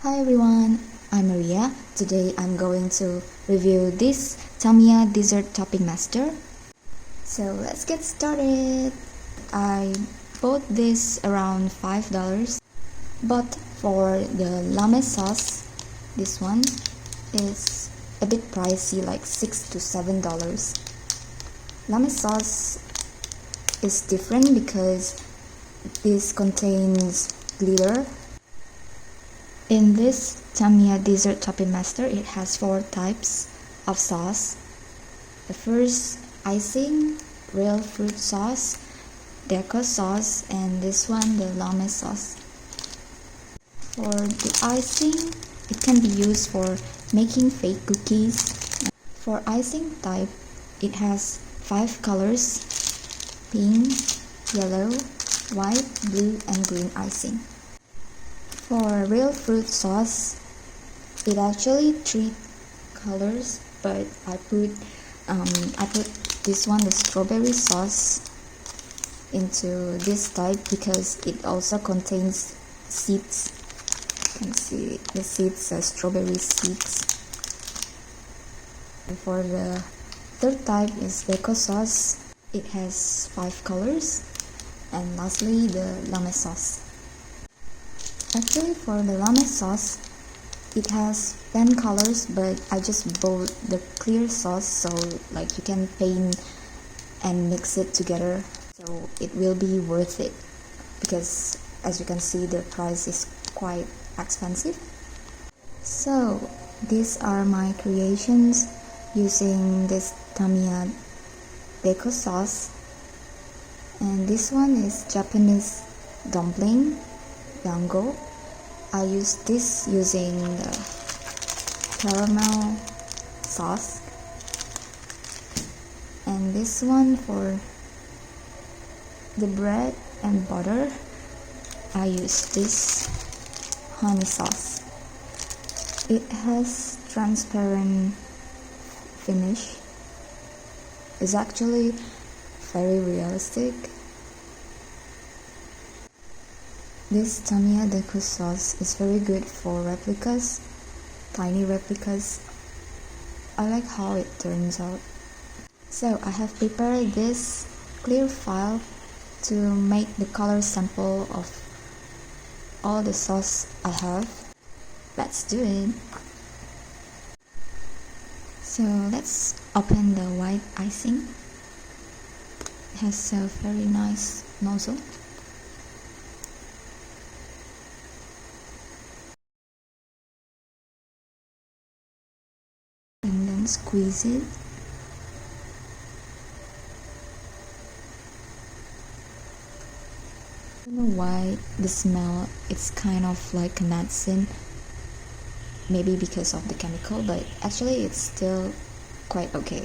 Hi everyone, I'm Maria. Today I'm going to review this Tamiya dessert topping master. So let's get started. I bought this around $5, but for the lame sauce, this one is a bit pricey, like $6 to $7. Lame sauce is different because this contains glitter. In this Tamiya dessert topping master, it has 4 types of sauce. The first, icing, real fruit sauce, Deco sauce, and this one, the lame sauce. For the icing, it can be used for making fake cookies. For icing type, it has 5 colors: pink, yellow, white, blue, and green icing. For real fruit sauce, it actually 3 colors, but I put this one, the strawberry sauce, into this type because it also contains seeds. You can see the seeds are strawberry seeds. And for the third type is Deco sauce. It has 5 colors, and lastly the lame sauce. Actually, for the lame sauce, it has 10 colors, but I just bought the clear sauce, so like you can paint and mix it together, so it will be worth it, because as you can see the price is quite expensive. So these are my creations using this Tamiya Deco sauce, and this one is Japanese dumpling dango. I use this using the caramel sauce, and this one for the bread and butter, I use this honey sauce. It has transparent finish. It's actually very realistic. This Tamiya Deco sauce is very good for replicas, tiny replicas. I like how it turns out. So I have prepared this clear file to make the color sample of all the sauce I have. Let's do it. So let's open the white icing. It has a very nice nozzle. And then squeeze it. I don't know why the smell, it's kind of like nuts in, maybe because of the chemical, but actually it's still quite okay.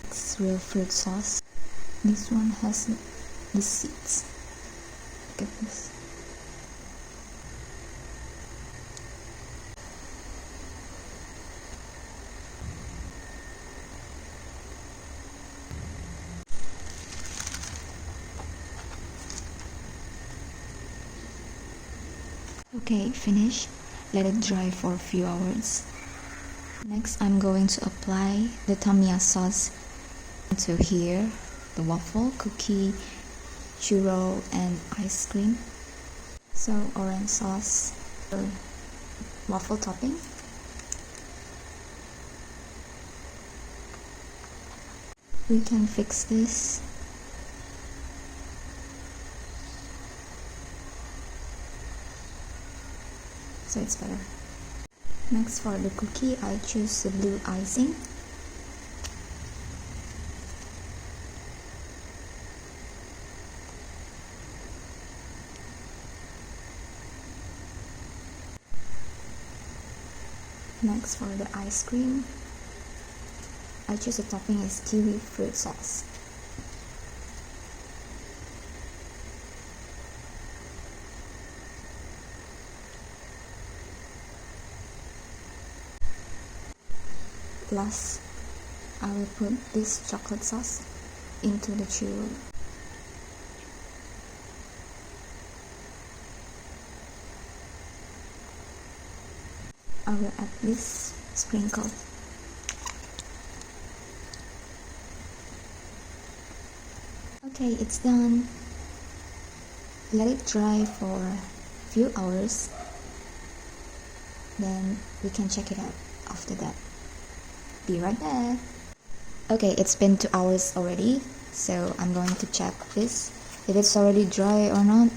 It's real fruit sauce. This one has the seeds. Look at this. Okay, finish. Let it dry for a few hours. Next, I'm going to apply the Tamiya sauce into here, the waffle, cookie, churro, and ice cream. So orange sauce for waffle topping. We can fix this. So it's better. Next, for the cookie, I choose the blue icing. Next, for the ice cream, I choose the topping as kiwi fruit sauce. Last, I will put this chocolate sauce into the churro. I will add this sprinkle. Okay, it's done. Let it dry for a few hours. Then we can check it out after that. Be right back. Okay, it's been 2 hours already, so I'm going to check this if it's already dry or not.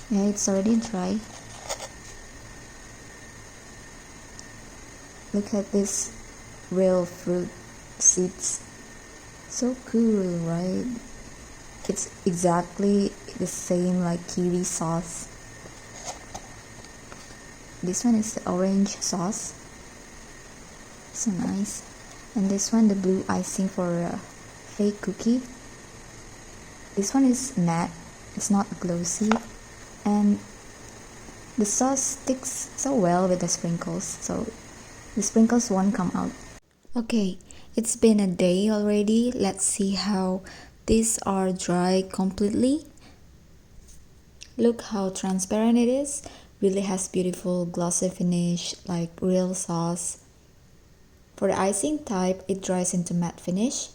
Yeah, it's already dry. Look at this real fruit seeds. So cool, right? It's exactly the same like kiwi sauce. This one is the orange sauce. So nice. And this one, the blue icing for a fake cookie. This one is matte. It's not glossy. And the sauce sticks so well with the sprinkles, so the sprinkles won't come out. Okay, it's been a day already. Let's see how these are dry completely. Look how transparent it is. Really has beautiful glossy finish like real sauce. For the icing type, it dries into matte finish.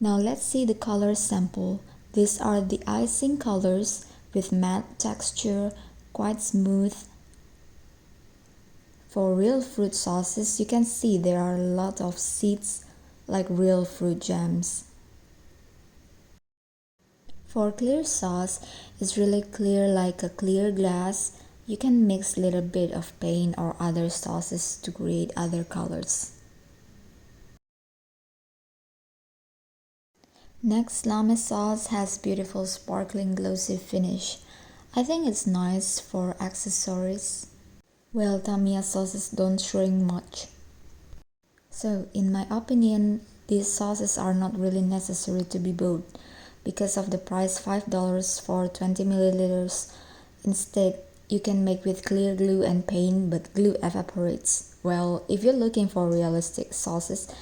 Now let's see the color sample. These are the icing colors with matte texture, quite smooth. For real fruit sauces, you can see there are a lot of seeds like real fruit jams. For clear sauce, it's really clear like a clear glass. You can mix a little bit of paint or other sauces to create other colors. Next, lame sauce has beautiful sparkling glossy finish. I think it's nice for accessories. Well, Tamiya sauces don't shrink much. So, in my opinion, these sauces are not really necessary to be bought because of the price $5 for 20 milliliters. Instead, you can make with clear glue and paint, but glue evaporates. Well, if you're looking for realistic sauces,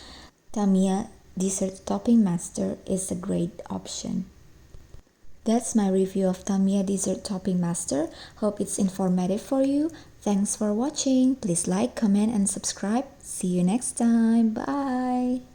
Tamiya Dessert Topping Master is a great option. That's my review of Tamiya Dessert Topping Master. Hope it's informative for you. Thanks for watching. Please like, comment, and subscribe. See you next time. Bye.